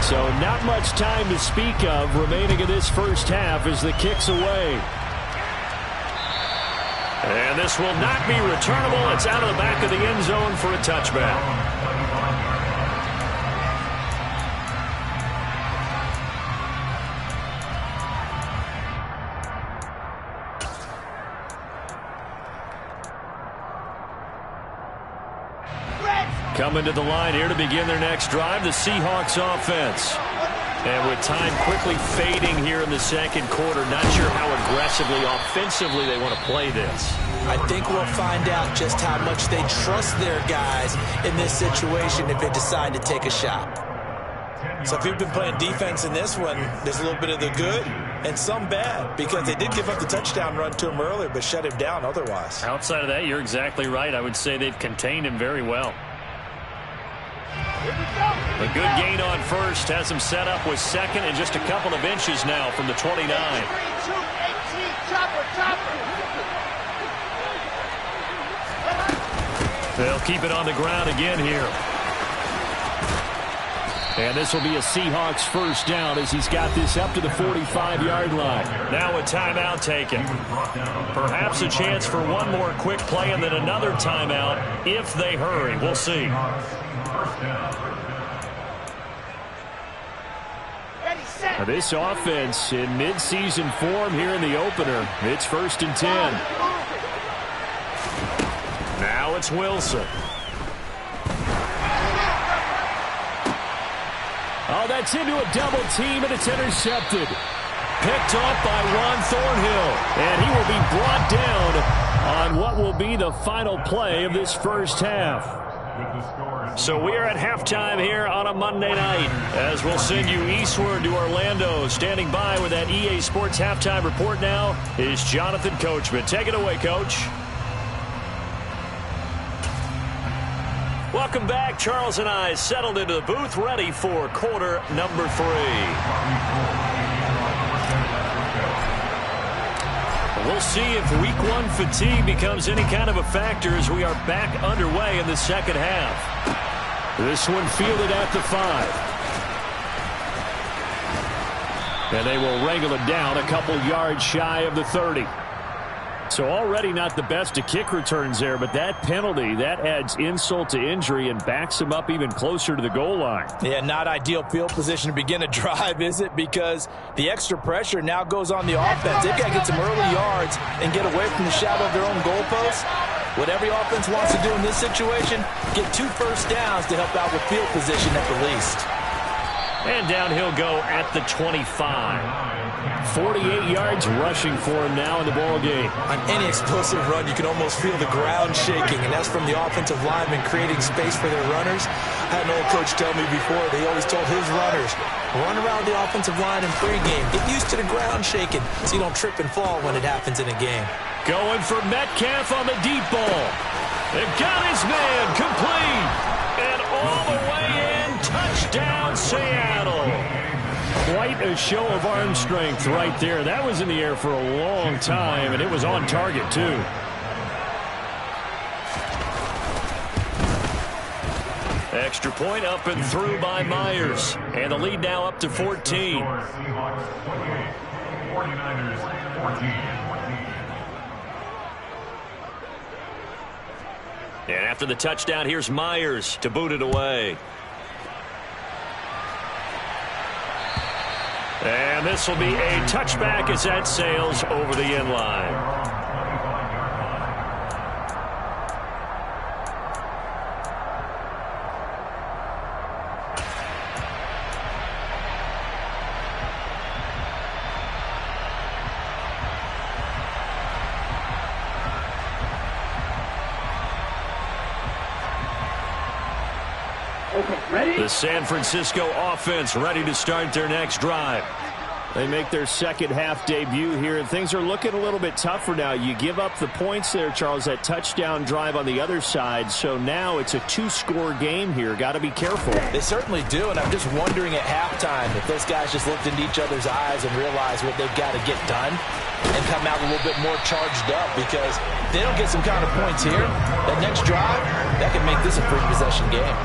So not much time to speak of remaining in this first half as the kick's away. And this will not be returnable. It's out of the back of the end zone for a touchback. Coming to the line here to begin their next drive, the Seahawks offense. And with time quickly fading here in the second quarter, not sure how aggressively, offensively they want to play this. I think we'll find out just how much they trust their guys in this situation if they decide to take a shot. So if you've been playing defense in this one, there's a little bit of the good and some bad, because they did give up the touchdown run to him earlier but shut him down otherwise. Outside of that, you're exactly right. I would say they've contained him very well. A good gain on first has him set up with second and just a couple of inches now from the 29. They'll keep it on the ground again here. And this will be a Seahawks first down as he's got this up to the 45-yard line. Now a timeout taken. Perhaps a chance for one more quick play and then another timeout if they hurry. We'll see. Now this offense in mid-season form here in the opener. It's 1st and 10. Now it's Wilson. Oh, that's into a double team, and it's intercepted. Picked off by Juan Thornhill, and he will be brought down on what will be the final play of this first half. So we are at halftime here on a Monday night as we'll send you eastward to Orlando. Standing by with that EA Sports halftime report now is Jonathan Coachman. Take it away, Coach. Welcome back. Charles and I settled into the booth, ready for quarter number 3. We'll see if week 1 fatigue becomes any kind of a factor as we are back underway in the second half. This one fielded at the 5. And they will wrangle it down a couple yards shy of the 30. So already not the best of kick returns there, but that penalty, that adds insult to injury and backs him up even closer to the goal line. Yeah, not ideal field position to begin a drive, is it? Because the extra pressure now goes on the offense. They've got to get some early yards and get away from the shadow of their own goalposts. What every offense wants to do in this situation, get 2 first downs to help out with field position at the least. And down he'll go at the 25. 48 yards rushing for him now in the ball game. On any explosive run, you can almost feel the ground shaking, and that's from the offensive linemen creating space for their runners. I had an old coach tell me before, they always told his runners, run around the offensive line in pregame. Get used to the ground shaking so you don't trip and fall when it happens in a game. Going for Metcalf on the deep ball. They got his man complete. And all the way in, touchdown Seattle. Quite a show of arm strength right there. That was in the air for a long time, and it was on target, too. Extra point up and through by Myers. And the lead now up to 14. And after the touchdown, here's Myers to boot it away. And this will be a touchback as that sails over the end line. The San Francisco offense ready to start their next drive. They make their second half debut here, and things are looking a little bit tougher now. You give up the points there, Charles, that touchdown drive on the other side, so now it's a two-score game here. Got to be careful. They certainly do, and I'm just wondering at halftime if those guys just looked into each other's eyes and realized what they've got to get done and come out a little bit more charged up, because if they don't get some kind of points here, that next drive, that can make this a three-possession game.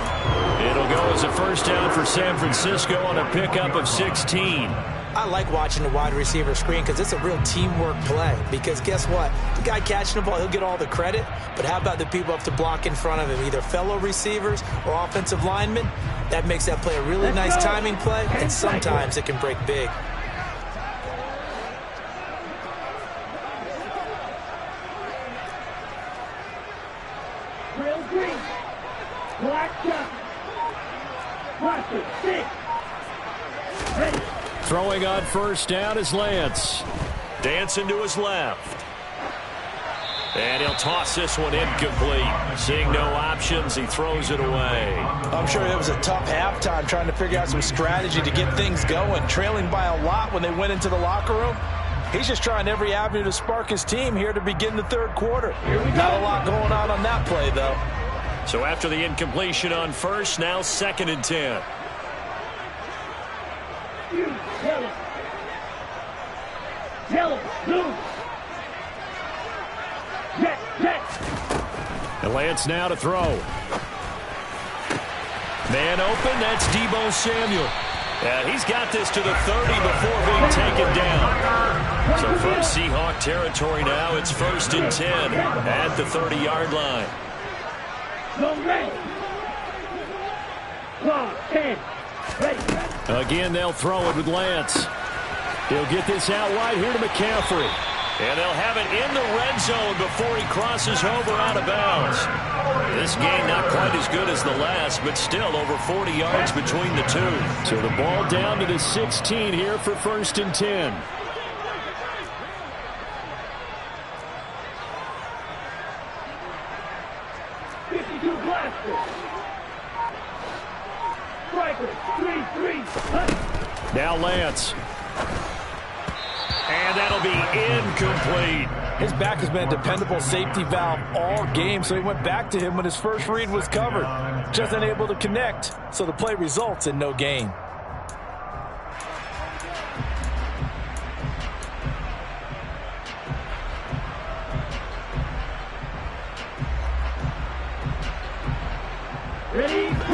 It'll go as a first down for San Francisco on a pickup of 16. I like watching the wide receiver screen because it's a real teamwork play. Because guess what? The guy catching the ball, he'll get all the credit. But how about the people up to block in front of him, either fellow receivers or offensive linemen? That makes that play a really nice timing play, and sometimes it can break big. Real green. Black jump. Watch it. 6. Ready. Throwing on first down is Lance. Dancing to his left. And he'll toss this one incomplete. Seeing no options, he throws it away. I'm sure it was a tough halftime trying to figure out some strategy to get things going, trailing by a lot when they went into the locker room. He's just trying every avenue to spark his team here to begin the third quarter. Not a lot going on that play, though. So after the incompletion on first, now 2nd and 10. Yellow, blue. Jet. And Lance now to throw. Man open, that's Deebo Samuel. And he's got this to the 30 before being taken down. So from Seahawk territory now, it's 1st and 10 at the 30-yard line. No ready. Clock 10. Ready. Again, they'll throw it with Lance. He'll get this out wide here to McCaffrey. And they'll have it in the red zone before he crosses over out of bounds. This game not quite as good as the last, but still over 40 yards between the two. So the ball down to the 16 here for 1st and 10. Now Lance. And that'll be incomplete. His back has been a dependable safety valve all game, so he went back to him when his first read was covered. Just unable to connect, so the play results in no gain.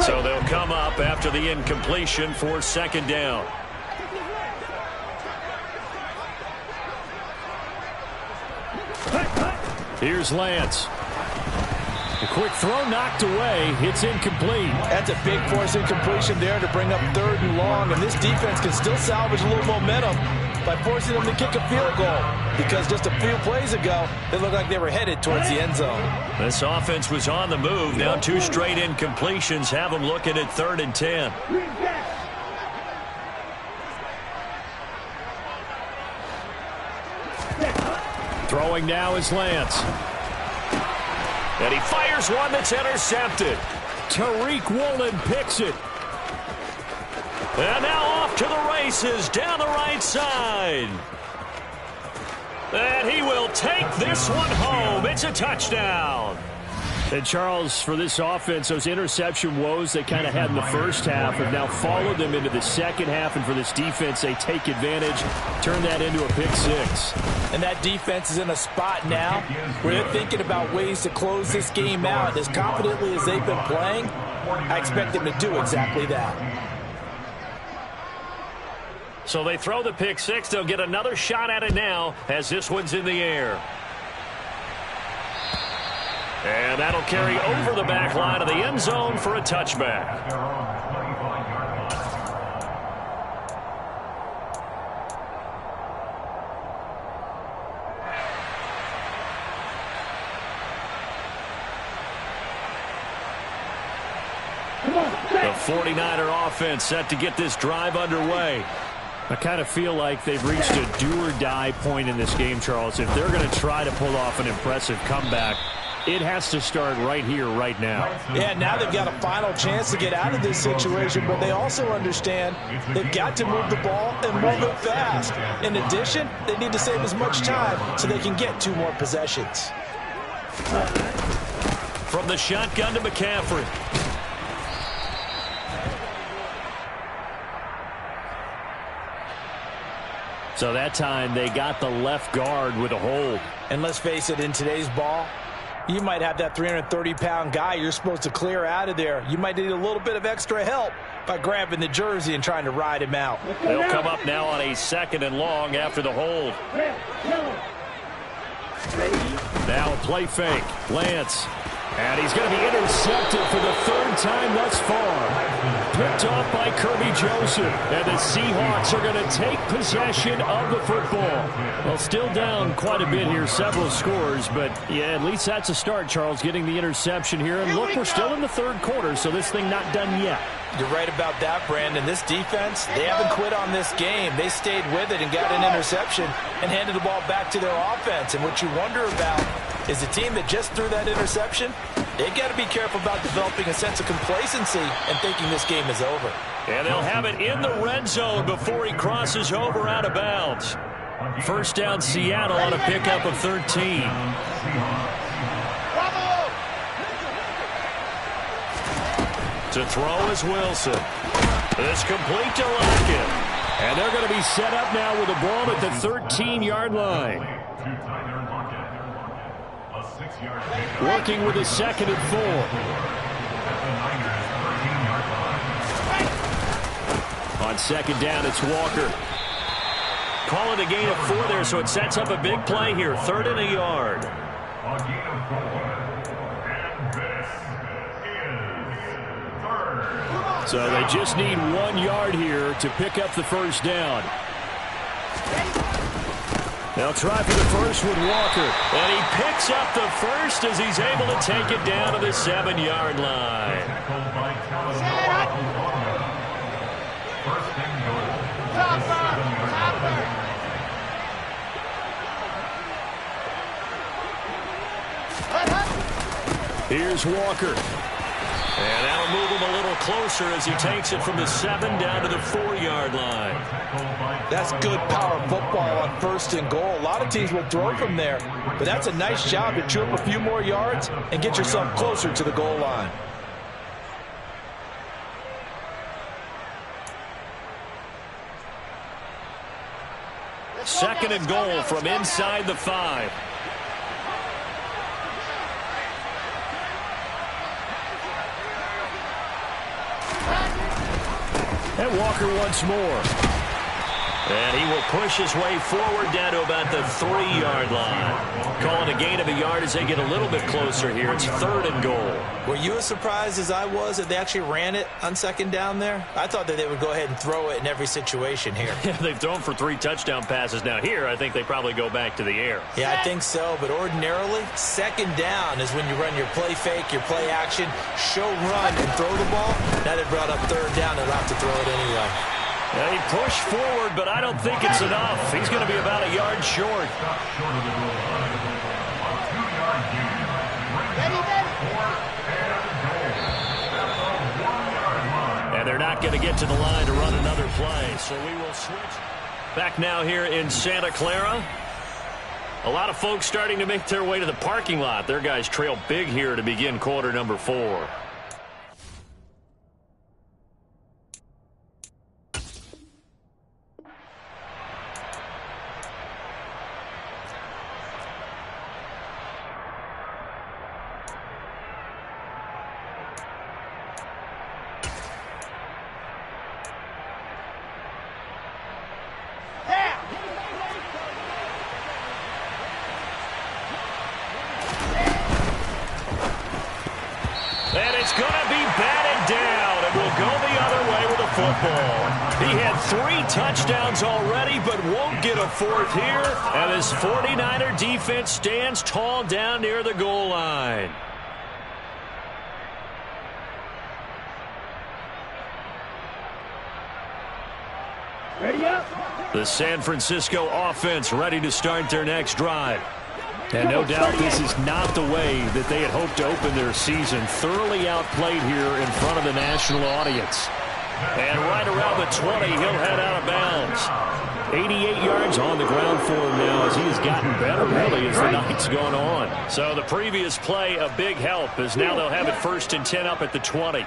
So they'll come up after the incompletion for 2nd down. Here's Lance. A quick throw knocked away. It's incomplete. That's a big force incompletion there to bring up 3rd and long, and this defense can still salvage a little momentum by forcing them to kick a field goal, because just a few plays ago, they looked like they were headed towards the end zone. This offense was on the move. Now 2 straight incompletions have them looking at 3rd and 10. Throwing now is Lance. And he fires one that's intercepted. Tariq Woolen picks it. And now off to the races down the right side. And he will take this one home. It's a touchdown. And Charles, for this offense, those interception woes they kind of had in the first half have now followed them into the second half. And for this defense, they take advantage, turn that into a pick 6. And that defense is in a spot now where they're thinking about ways to close this game out. As confidently as they've been playing, I expect them to do exactly that. So they throw the pick 6. They'll get another shot at it now as this one's in the air. And that'll carry over the back line of the end zone for a touchback. The 49er offense set to get this drive underway. I kind of feel like they've reached a do-or-die point in this game, Charles. If they're going to try to pull off an impressive comeback, It has to start right here, right now. Yeah, now they've got a final chance to get out of this situation, but they also understand they've got to move the ball and move it fast. In addition, they need to save as much time so they can get 2 more possessions. From the shotgun to McCaffrey. So that time they got the left guard with a hold. And let's face it, in today's ball, you might have that 330-pound guy you're supposed to clear out of there. You might need a little bit of extra help by grabbing the jersey and trying to ride him out. They'll come up now on a 2nd and long after the hold. Now a play fake. Lance. And he's going to be intercepted for the 3rd time thus far. Picked off by Kirby Joseph. And the Seahawks are going to take possession of the football. Well, still down quite a bit here, several scores. But, yeah, at least that's a start, Charles, getting the interception here. And look, we're still in the 3rd quarter, so this thing not done yet. You're right about that, Brandon. This defense, they haven't quit on this game. They stayed with it and got an interception and handed the ball back to their offense. And what you wonder about is the team that just threw that interception, they've got to be careful about developing a sense of complacency and thinking this game is over. And they'll have it in the red zone before he crosses over out of bounds. First down, Seattle on a pickup of 13. To throw is Wilson. It's complete to Lockett. And they're going to be set up now with the ball at the 13-yard line. Working with a 2nd and 4. On 2nd down, it's Walker. Call it a gain of 4 there, so it sets up a big play here. 3rd and a yard. So they just need 1 yard here to pick up the first down. They'll try for the first with Walker. And he picks up the first as he's able to take it down to the 7-yard line. Here's Walker. And that'll move him a little closer as he takes it from the 7 down to the 4-yard line. That's good power football on 1st and goal. A lot of teams will throw from there, but that's a nice job to chew up a few more yards and get yourself closer to the goal line. Second and goal from inside the 5. And Walker once more. And he will push his way forward down to about the 3-yard line. Calling a gain of a yard as they get a little bit closer here. It's 3rd and goal. Were you as surprised as I was that they actually ran it on 2nd down there? I thought that they would go ahead and throw it in every situation here. Yeah, they've thrown for 3 touchdown passes. Now here, I think they probably go back to the air. Yeah, I think so. But ordinarily, 2nd down is when you run your play fake, your play action, show run, and throw the ball. Now they brought up 3rd down. They'll have to throw it anyway. Yeah, he pushed forward, but I don't think it's enough. He's going to be about a yard short. And they're not going to get to the line to run another play, so we will switch. Back now here in Santa Clara. A lot of folks starting to make their way to the parking lot. Their guys trail big here to begin quarter number 4. And it's going to be batted down, and will go the other way with the football. He had 3 touchdowns already, but won't get a 4th here. And his 49er defense stands tall down near the goal line. Ready up. The San Francisco offense ready to start their next drive. And no doubt this is not the way that they had hoped to open their season. Thoroughly outplayed here in front of the national audience. And right around the 20, he'll head out of bounds. 88 yards on the ground for him now as he has gotten better, really, as the night's gone on. So the previous play, a big help, as now they'll have it 1st and 10 up at the 20.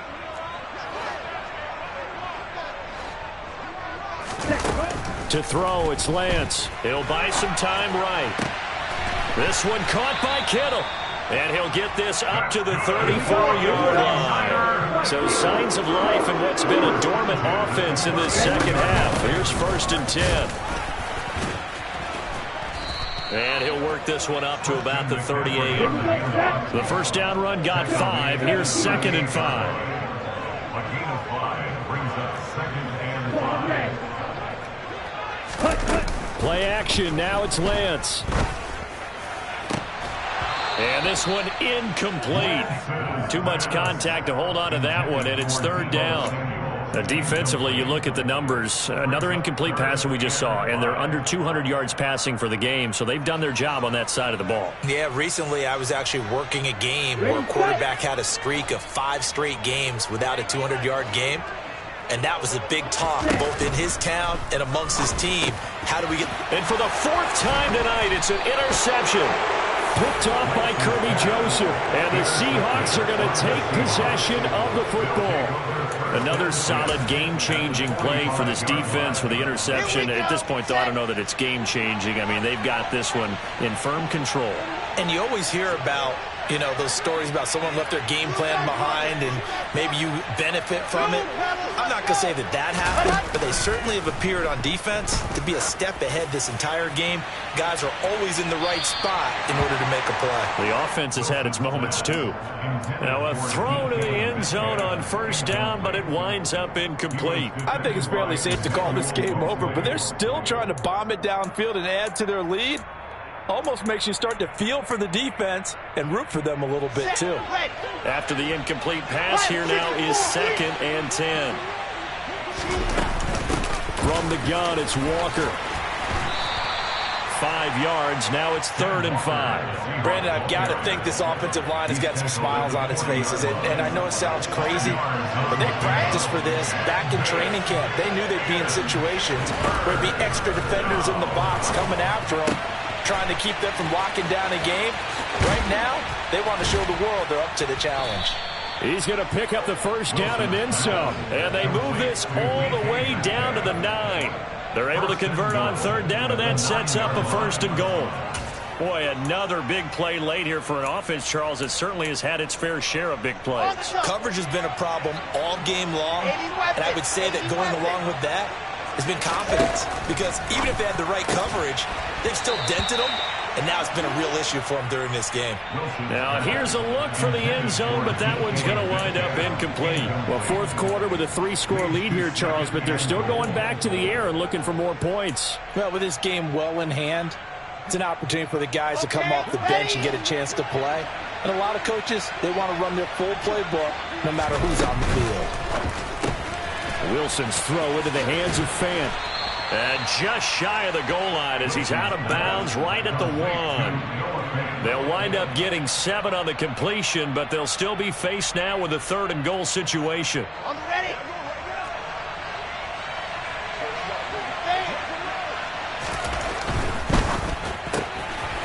To throw, it's Lance. He'll buy some time right. This one caught by Kittle. And he'll get this up to the 34-yard line. So signs of life in what's been a dormant offense in this second half. Here's 1st and 10. And he'll work this one up to about the 38. The first down run got 5. Here's 2nd and 5. A gain of 5 brings up 2nd and 5. Play action. Now it's Lance. And this one incomplete. Too much contact to hold on to that one, and it's 3rd down. Defensively, you look at the numbers. Another incomplete pass that we just saw, and they're under 200 yards passing for the game, so they've done their job on that side of the ball. Yeah, recently I was actually working a game where a quarterback had a streak of 5 straight games without a 200-yard game. And that was a big talk, both in his town and amongst his team. How do we get... And for the 4th time tonight, it's an interception. Picked off by Kirby Joseph. And the Seahawks are going to take possession of the football. Another solid game-changing play for this defense for the interception. At this point, though, I don't know that it's game-changing. I mean, they've got this one in firm control. And you always hear about, you know, those stories about someone left their game plan behind and maybe you benefit from it. I'm not going to say that that happened, but they certainly have appeared on defense to be a step ahead this entire game. Guys are always in the right spot in order to make a play. The offense has had its moments, too. Now a throw to the end zone on 1st down, but it winds up incomplete. I think it's fairly safe to call this game over, but they're still trying to bomb it downfield and add to their lead. Almost makes you start to feel for the defense and root for them a little bit, too. After the incomplete pass, here now is 2nd and 10. From the gun, it's Walker. 5 yards. Now it's 3rd and 5. Brandon, I've got to think this offensive line has got some smiles on its faces. And I know it sounds crazy, but they practiced for this back in training camp. They knew they'd be in situations where there'd be extra defenders in the box coming after them, trying to keep them from locking down a game. Right now, they want to show the world they're up to the challenge. He's going to pick up the 1st down and then some. And they move this all the way down to the 9. They're able to convert on 3rd down, and that sets up a 1st and goal. Boy, another big play late here for an offense, Charles, that certainly has had its fair share of big plays. Coverage has been a problem all game long, and I would say that going along with that has been confidence, because even if they had the right coverage, they've still dented them, and now it's been a real issue for them during this game. Now here's a look for the end zone, but that one's going to wind up incomplete. Well, 4th quarter with a 3-score lead here, Charles, but they're still going back to the air and looking for more points. Well, with this game well in hand, it's an opportunity for the guys to come off the bench and get a chance to play. And a lot of coaches, they want to run their full playbook no matter who's on the field. Wilson's throw into the hands of Fant. And just shy of the goal line as he's out of bounds right at the 1. They'll wind up getting 7 on the completion, but they'll still be faced now with a 3rd and goal situation.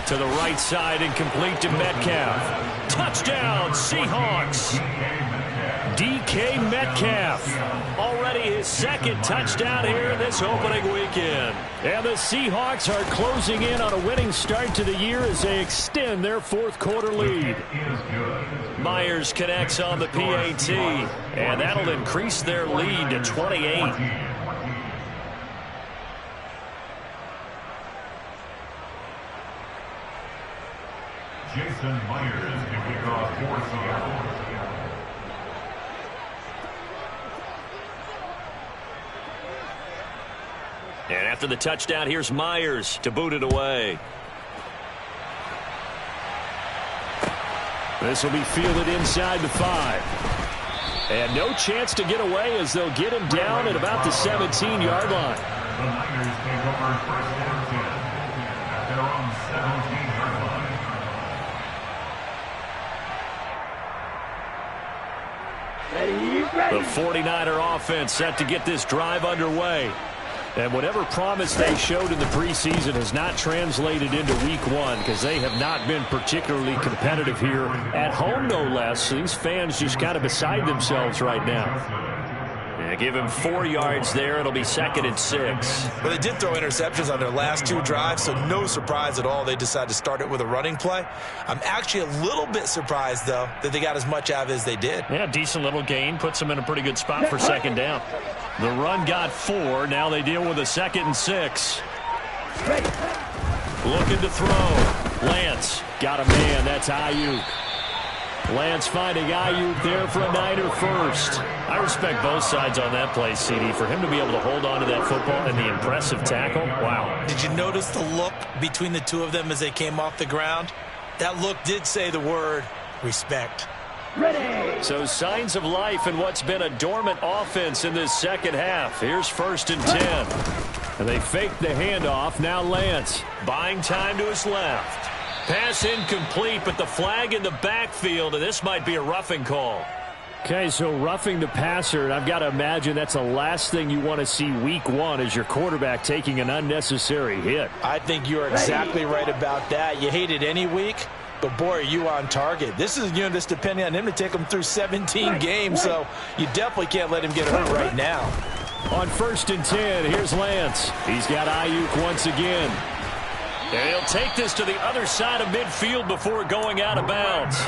To the right side, incomplete to Metcalf. Touchdown, Seahawks. DK Metcalf. Already his 2nd touchdown here this opening weekend. And the Seahawks are closing in on a winning start to the year as they extend their 4th quarter lead. Myers connects on the PAT, and that'll increase their lead to 28. Jason Myers can kick off for Seattle. And after the touchdown, here's Myers to boot it away. This will be fielded inside the 5. And no chance to get away as they'll get him down at about the 17-yard line. The Niners take over 1st and 10 at their own 17-yard line. The 49er offense set to get this drive underway. And whatever promise they showed in the preseason has not translated into week one because they have not been particularly competitive here at home, no less. So these fans just kind of beside themselves right now. Yeah, give him 4 yards there. It'll be 2nd and 6. Well, they did throw interceptions on their last 2 drives, so no surprise at all they decided to start it with a running play. I'm actually a little bit surprised, though, that they got as much out of it as they did. Yeah, decent little gain. Puts them in a pretty good spot for 2nd down. The run got 4. Now they deal with a 2nd and 6. Looking to throw. Lance got a man. That's Aiyuk. Lance finding Aiyuk there for a Niner first. I respect both sides on that play, CD. For him to be able to hold on to that football and the impressive tackle, wow. Did you notice the look between the two of them as they came off the ground? That look did say the word respect. Ready. So signs of life in what's been a dormant offense in this second half. Here's 1st and 10. And they fake the handoff. Now Lance buying time to his left. Pass incomplete, but the flag in the backfield, and this might be a roughing call. Okay, so roughing the passer, and I've got to imagine that's the last thing you want to see week one as your quarterback taking an unnecessary hit. I think you're exactly right about that. You hate it any week, but boy, are you on target. This is a unit that's depending on him to take him through 17 games, so you definitely can't let him get hurt right now. On 1st and 10, here's Lance. He's got Aiyuk once again. And he'll take this to the other side of midfield before going out of bounds.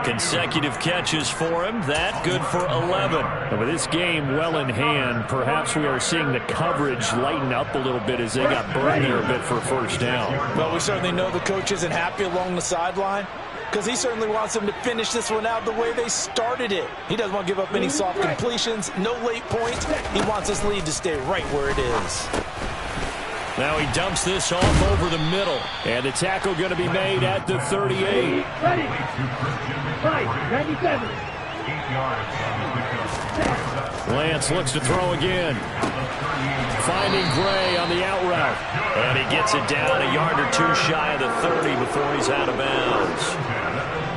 Consecutive catches for him. That good for 11. And with this game well in hand, perhaps we are seeing the coverage lighten up a little bit as they got burned there a bit for a 1st down. Well, we certainly know the coach isn't happy along the sideline because he certainly wants them to finish this one out the way they started it. He doesn't want to give up any soft completions, no late points. He wants this lead to stay right where it is. Now he dumps this off over the middle. And the tackle going to be made at the 38. Ready. 97. Lance looks to throw again. Finding Gray on the out route. And he gets it down a yard or 2 shy of the 30 before he's out of bounds.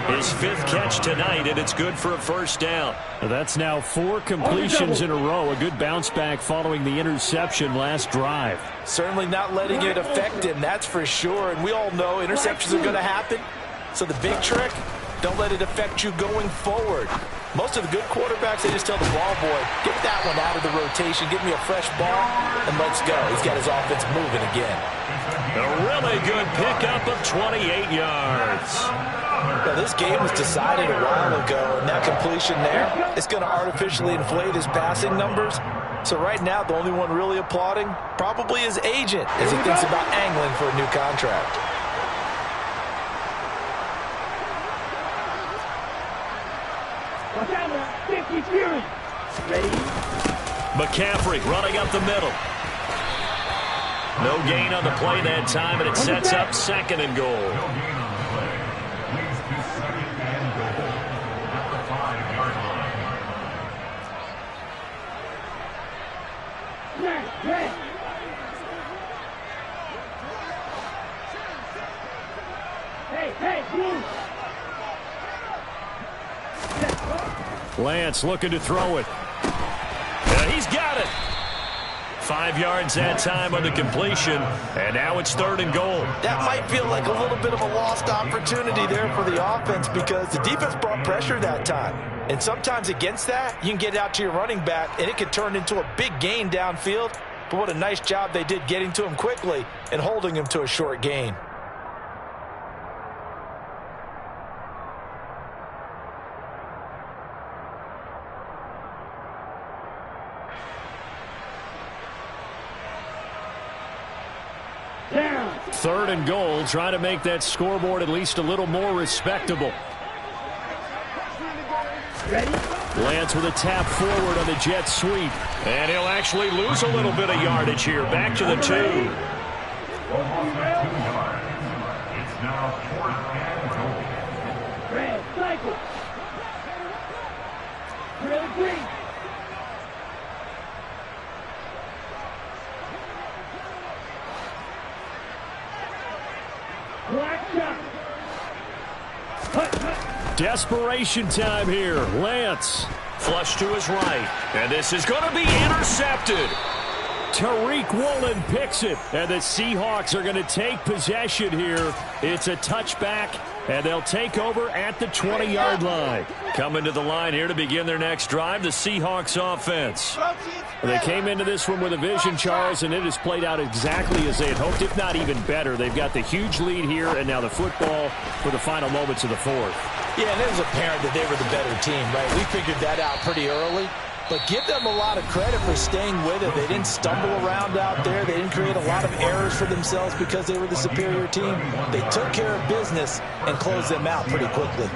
His 5th catch tonight, and it's good for a 1st down. That's now 4 completions in a row. A good bounce back following the interception last drive. Certainly not letting it affect him, that's for sure. And we all know interceptions are going to happen. So the big trick, don't let it affect you going forward. Most of the good quarterbacks, they just tell the ball boy, get that one out of the rotation, give me a fresh ball, and let's go. He's got his offense moving again. A really good pickup of 28 yards. Now, this game was decided a while ago, and that completion there, it's going to artificially inflate his passing numbers. So right now, the only one really applauding probably his agent as he thinks about angling for a new contract. McCaffrey running up the middle. No gain on the play that time, and it sets up 2nd and goal. Lance looking to throw it. He's got it. 5 yards that time on the completion, and now it's 3rd and goal. That might feel like a little bit of a lost opportunity there for the offense because the defense brought pressure that time. And sometimes against that, you can get out to your running back, and it could turn into a big gain downfield. But what a nice job they did getting to him quickly and holding him to a short gain. Down. 3rd and goal, trying to make that scoreboard at least a little more respectable. Ready. Lance with a tap forward on the jet sweep. And he'll actually lose a little bit of yardage here. Back to the 2. It's now 4th and goal. Red. Cycle. Red green. Black shot. Hut, hut. Desperation time here. Lance. Flush to his right. And this is going to be intercepted. Tariq Woolen picks it. And the Seahawks are going to take possession here. It's a touchback, and they'll take over at the 20-yard line. Coming to the line here to begin their next drive, the Seahawks offense. They came into this one with a vision, Charles, and it has played out exactly as they had hoped, if not even better. They've got the huge lead here, and now the football for the final moments of the fourth. Yeah, and it was apparent that they were the better team, right? We figured that out pretty early. But give them a lot of credit for staying with it. They didn't stumble around out there. They didn't create a lot of errors for themselves because they were the superior team. They took care of business and closed them out pretty quickly.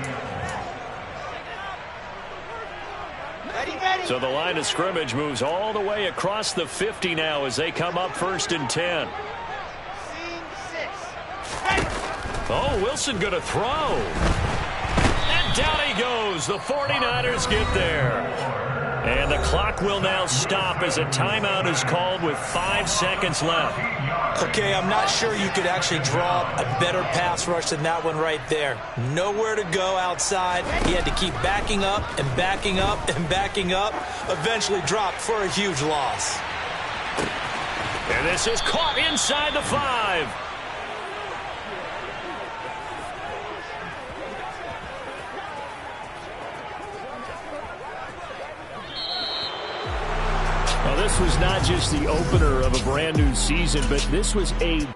So the line of scrimmage moves all the way across the 50 now as they come up 1st and 10. Oh, Wilson going to throw. And down he goes. The 49ers get there. And the clock will now stop as a timeout is called with 5 seconds left. Okay, I'm not sure you could actually draw a better pass rush than that one right there. Nowhere to go outside. He had to keep backing up and backing up and backing up. Eventually dropped for a huge loss. And this is caught inside the 5. Well, this was not just the opener of a brand new season, but this was a